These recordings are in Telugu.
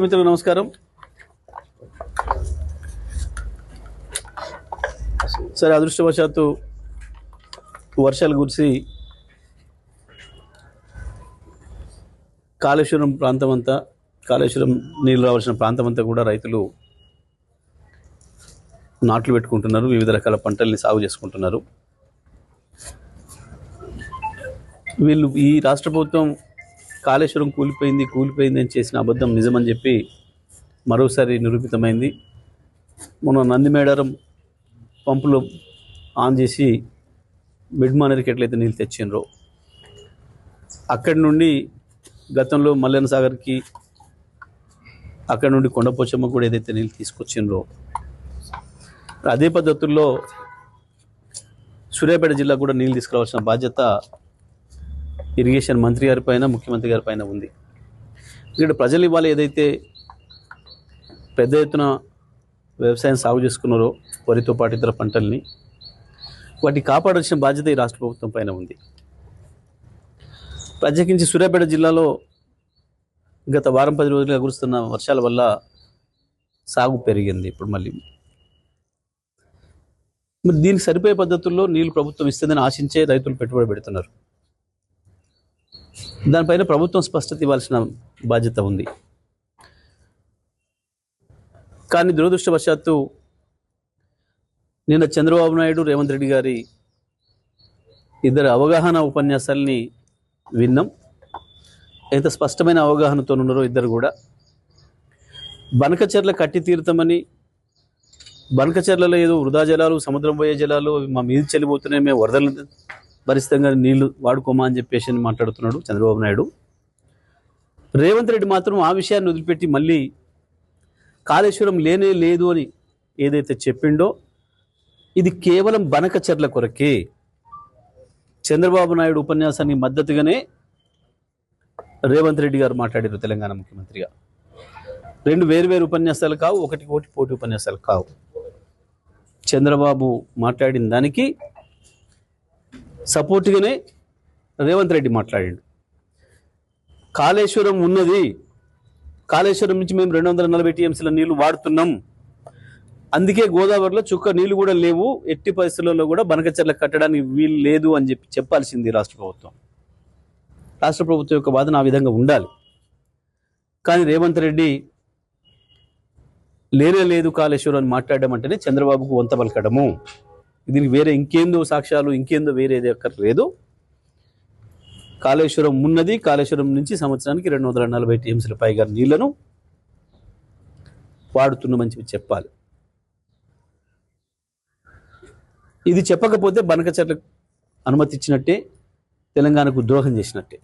మిత్రులు నమస్కారం. సరే, అదృష్టవశాత్తు వర్షాలు కురిసి కాళేశ్వరం ప్రాంతం అంతా, కాళేశ్వరం నీళ్ళు రావాల్సిన ప్రాంతం అంతా కూడా రైతులు నాట్లు పెట్టుకుంటున్నారు, వివిధ రకాల పంటల్ని సాగు చేసుకుంటున్నారు. వీళ్ళు ఈ రాష్ట్ర ప్రభుత్వం కాళేశ్వరం కూలిపోయింది అని చేసిన అబద్ధం నిజమని చెప్పి మరోసారి నిరూపితమైంది. మొన్న నందిమేడారం పంపులు ఆన్ చేసి మిడ్మానర్కి ఎట్లయితే నీళ్ళు తెచ్చిండ్రో, అక్కడి నుండి గతంలో మల్లెన సాగర్కి, అక్కడి నుండి కొండపోచమ్మ కూడా ఏదైతే నీళ్ళు తీసుకొచ్చిండ్రో, అదే పద్ధతుల్లో సూర్యాపేట జిల్లా కూడా నీళ్ళు తీసుకురావాల్సిన బాధ్యత ఇరిగేషన్ మంత్రి గారి పైన, ముఖ్యమంత్రి గారి పైన ఉంది. ఇక్కడ ప్రజలు ఇవాళ ఏదైతే పెద్ద ఎత్తున వ్యవసాయం సాగు చేసుకున్నారో, వరితో పాటు ఇతర పంటల్ని, వాటిని కాపాడాల్సిన బాధ్యత ఈ రాష్ట్ర ప్రభుత్వం పైన ఉంది. ప్రత్యేకించి సూర్యాపేట జిల్లాలో గత వారం 10 రోజులుగా కురుస్తున్న వర్షాల వల్ల సాగు పెరిగింది. ఇప్పుడు మళ్ళీ మరి దీనికి సరిపోయే పద్ధతుల్లో నీళ్లు ప్రభుత్వం ఇస్తుందని ఆశించే రైతులు పెట్టుబడి పెడుతున్నారు. దానిపైన ప్రభుత్వం స్పష్టత ఇవ్వాల్సిన బాధ్యత ఉంది. కానీ దురదృష్టవశాత్తు నిన్న చంద్రబాబు నాయుడు, రేవంత్ రెడ్డి గారి ఇద్దరు అవగాహన ఉపన్యాసాలని విన్నాం. ఎంత స్పష్టమైన అవగాహనతో ఉన్నారో ఇద్దరు కూడా. బనకచెర్ల కట్టి తీరుతామని, బనకచెర్లలో ఏదో వృధా జలాలు, సముద్రం పోయే జలాలు మా మీద చెల్లిపోతున్నాయి, మేము వరదలు భరితంగా నీళ్లు వాడుకోమా అని చెప్పేసి మాట్లాడుతున్నాడు చంద్రబాబు నాయుడు. రేవంత్ రెడ్డి మాత్రం ఆ విషయాన్ని వదిలిపెట్టి మళ్ళీ కాళేశ్వరం లేనే లేదు అని ఏదైతే చెప్పిండో, ఇది కేవలం బనకచెర్ల కొరకే. చంద్రబాబు నాయుడు ఉపన్యాసానికి మద్దతుగానే రేవంత్ రెడ్డి గారు మాట్లాడారు తెలంగాణ ముఖ్యమంత్రిగా. రెండు వేరు ఉపన్యాసాలు కావు, ఒకటి పోటీ ఉపన్యాసాలు కావు. చంద్రబాబు మాట్లాడిన దానికి సపోర్ట్గానే రేవంత్ రెడ్డి మాట్లాడాడు. కాళేశ్వరం ఉన్నది, కాళేశ్వరం నుంచి మేము 240 టీఎంసీల నీళ్లు వాడుతున్నాం, అందుకే గోదావరిలో చుక్క నీళ్లు కూడా లేవు, ఎట్టి పరిస్థితుల్లో కూడా బనకచెర్ల కట్టడానికి వీలు లేదు అని చెప్పాల్సింది రాష్ట్ర ప్రభుత్వం. రాష్ట్ర ప్రభుత్వం యొక్క వాదన ఆ విధంగా ఉండాలి. కానీ రేవంత్ రెడ్డి లేనే లేదు కాళేశ్వరం అని మాట్లాడడం అంటేనే చంద్రబాబుకు వంత పలకడము. దీనికి వేరే ఇంకేందో సాక్ష్యాలు, ఇంకేందో వేరేది లేదు. కాళేశ్వరం ఉన్నది, కాళేశ్వరం నుంచి సంవత్సరానికి 240 టీఎంసీల పైగా నీళ్లను వాడుతున్నామని చెప్పాలి. ఇది చెప్పకపోతే బనకచెర్లకు అనుమతి ఇచ్చినట్టే, తెలంగాణకు ద్రోహం చేసినట్టే,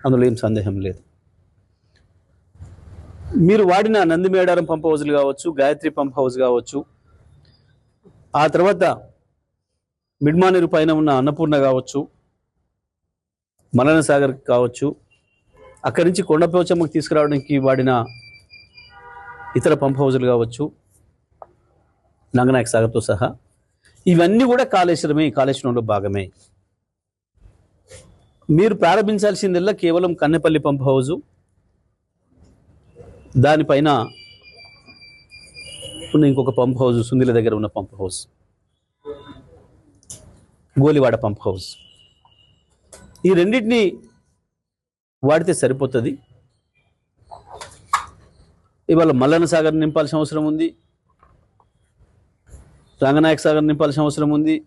అందులో ఏం సందేహం లేదు. మీరు వాడిన నందిమేడారం పంప్ హౌజ్లు కావచ్చు, గాయత్రి పంప్ హౌస్ కావచ్చు, ఆ తర్వాత మిడ్మానేరు పైన ఉన్న అన్నపూర్ణ కావచ్చు, మల్లన సాగర్ కావచ్చు, అక్కడి నుంచి కొండపోచమ్మకు తీసుకురావడానికి వాడిన ఇతర పంప్ హౌజులు కావచ్చు, నంగనాయక సాగర్తో సహా, ఇవన్నీ కూడా కాళేశ్వరంలో భాగమే. మీరు ప్రారంభించాల్సిందల్లా కేవలం కన్నెపల్లి పంప్ హౌజు, దానిపైన ఉన్న ఇంకొక పంప్ హౌస్, సుందిల దగ్గర ఉన్న pump house, Golivada pump house, ఈ రెండింటిని వాడితే సరిపోతుంది. ఇవాళ మల్లన సాగర్ నింపాల్సిన అవసరం ఉంది, రంగనాయక సాగర్ నింపాల్సిన అవసరం ఉంది,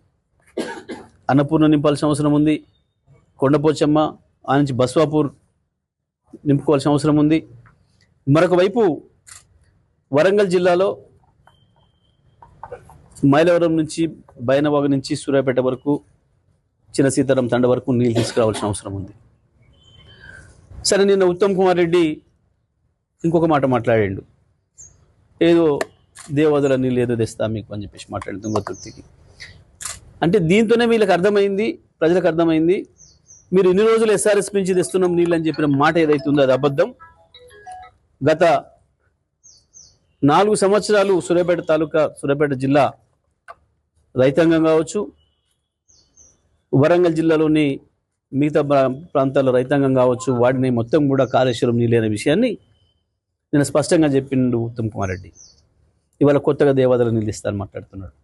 అన్నపూర్ణ నింపాల్సిన అవసరం ఉంది, కొండపోచమ్మ ఆ నుంచి బస్వాపూర్ నింపుకోవాల్సిన అవసరం ఉంది. మరొక వైపు వరంగల్ జిల్లాలో మైలవరం నుంచి, బైనవాగ నుంచి సూర్యాపేట వరకు, చిన్న సీతారాం తండ వరకు నీళ్ళు తీసుకురావాల్సిన అవసరం ఉంది. సరే, నిన్న ఉత్తమ్ కుమార్ రెడ్డి ఇంకొక మాట మాట్లాడాడు, ఏదో దేవాదుల నీళ్ళు ఏదో తెస్తా మీకు అని చెప్పేసి మాట్లాడింది తుంగతుర్తికి. అంటే దీంతోనే వీళ్ళకి అర్థమైంది, ప్రజలకు అర్థమైంది, మీరు ఇన్ని రోజులు ఎస్ఆర్ఎస్ నుంచి తెస్తున్నాం నీళ్ళు అని చెప్పిన మాట ఏదైతే ఉందో అది అబద్ధం. గత 4 సంవత్సరాలు సూర్యాపేట జిల్లా రైతాంగం కావచ్చు, వరంగల్ జిల్లాలోని మిగతా ప్రాంతాల రైతాంగం కావచ్చు, వాడిని మొత్తం కూడా కాళేశ్వరం నీళ్ళు అనే విషయాన్ని నేను స్పష్టంగా చెప్పిండు ఉత్తమ్ కుమార్ రెడ్డి. ఇవాళ కొత్తగా దేవాదాలు నిలుస్తాను మాట్లాడుతున్నాడు.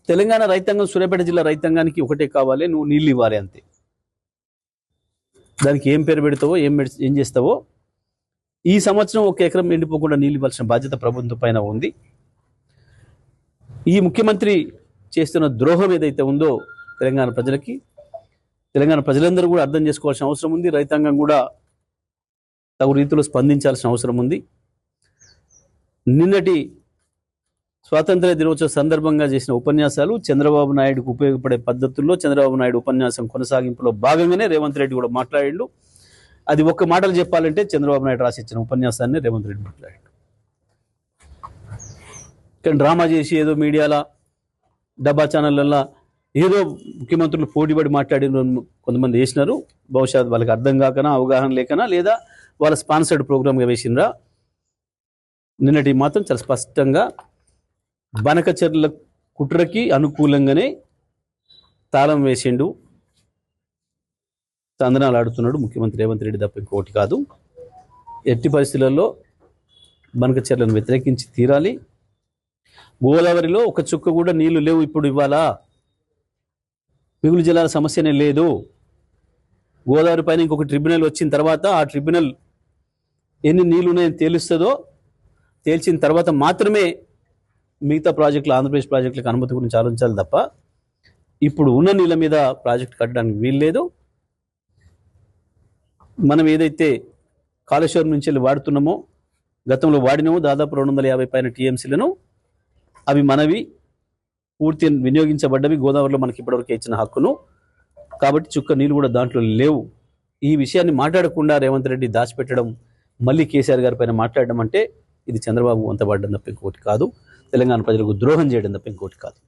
తెలంగాణ రైతాంగం, సూర్యాపేట జిల్లా రైతాంగానికి ఒకటే కావాలి, నువ్వు నీళ్ళు ఇవ్వాలి అంతే. దానికి ఏం పేరు పెడతావో ఏం చేస్తావో, ఈ సంవత్సరం ఒక ఎకరం ఎండిపోకుండా నీళ్ళు ఇవ్వాల్సిన బాధ్యత ప్రభుత్వం పైన ఉంది. ఈ ముఖ్యమంత్రి చేస్తున్న ద్రోహం ఏదైతే ఉందో తెలంగాణ ప్రజలకి, తెలంగాణ ప్రజలందరూ కూడా అర్థం చేసుకోవాల్సిన అవసరం ఉంది. రైతాంగం కూడా తగు రీతిలో స్పందించాల్సిన అవసరం ఉంది. నిన్నటి స్వాతంత్ర దినోత్సవ సందర్భంగా చేసిన ఉపన్యాసాలు చంద్రబాబు నాయుడుకు ఉపయోగపడే పద్ధతుల్లో చంద్రబాబు నాయుడు ఉపన్యాసం కొనసాగింపులో భాగంగానే రేవంత్ రెడ్డి కూడా మాట్లాడిండు. అది ఒక్క మాటలు చెప్పాలంటే చంద్రబాబు నాయుడు రాసిచ్చిన ఉపన్యాసాన్ని రేవంత్ రెడ్డి మాట్లాడాడు. కానీ డ్రామా చేసి ఏదో మీడియాల డబ్బా ఛానళ్ళల్లో ఏదో ముఖ్యమంత్రులు పోటీపడి మాట్లాడిన కొంతమంది వేసినారు. బహుశా వాళ్ళకి అర్థం కాకనా, అవగాహన లేకనా, లేదా వాళ్ళ స్పాన్సర్డ్ ప్రోగ్రామ్గా వేసినరా. నిన్నటి మాత్రం చాలా స్పష్టంగా బనకచెర్ల కుట్రకి అనుకూలంగానే తాళం వేసిండు, తందనాలు ఆడుతున్నాడు ముఖ్యమంత్రి రేవంత్ రెడ్డి తప్ప ఇంకోటి కాదు. ఎట్టి పరిస్థితులలో బనకచెర్లను వ్యతిరేకించి తీరాలి. గోదావరిలో ఒక చుక్క కూడా నీళ్లు లేవు ఇప్పుడు. ఇవ్వాలా మిగులు జిల్లాల సమస్యనే లేదు. గోదావరి పైన ఇంకొక ట్రిబ్యునల్ వచ్చిన తర్వాత ఆ ట్రిబ్యునల్ ఎన్ని నీళ్లు ఉన్నాయని తేలుస్తుందో, తేల్చిన తర్వాత మాత్రమే మిగతా ప్రాజెక్టులు, ఆంధ్రప్రదేశ్ ప్రాజెక్టులకు అనుమతి గురించి ఆలోచించాలి తప్ప ఇప్పుడు ఉన్న నీళ్ళ మీద ప్రాజెక్టు కట్టడానికి వీల్లేదు. మనం ఏదైతే కాళేశ్వరం నుంచి వెళ్ళి వాడుతున్నామో, గతంలో వాడినామో దాదాపు 250 పైన టీఎంసీలను, అవి మనవి పూర్తి వినియోగించబడ్డవి. గోదావరిలో మనకి ఇప్పటివరకు ఇచ్చిన హక్కును, కాబట్టి చుక్క నీళ్ళు కూడా దాంట్లో లేవు. ఈ విషయాన్ని మాట్లాడకుండా రేవంత్ రెడ్డి దాచిపెట్టడం, మళ్ళీ కేసీఆర్ గారి పైన మాట్లాడడం అంటే ఇది చంద్రబాబు వంతపడడం తప్ప ఇంకోటి కాదు, తెలంగాణ ప్రజలకు ద్రోహం చేయడం తప్ప ఇంకోటి కాదు.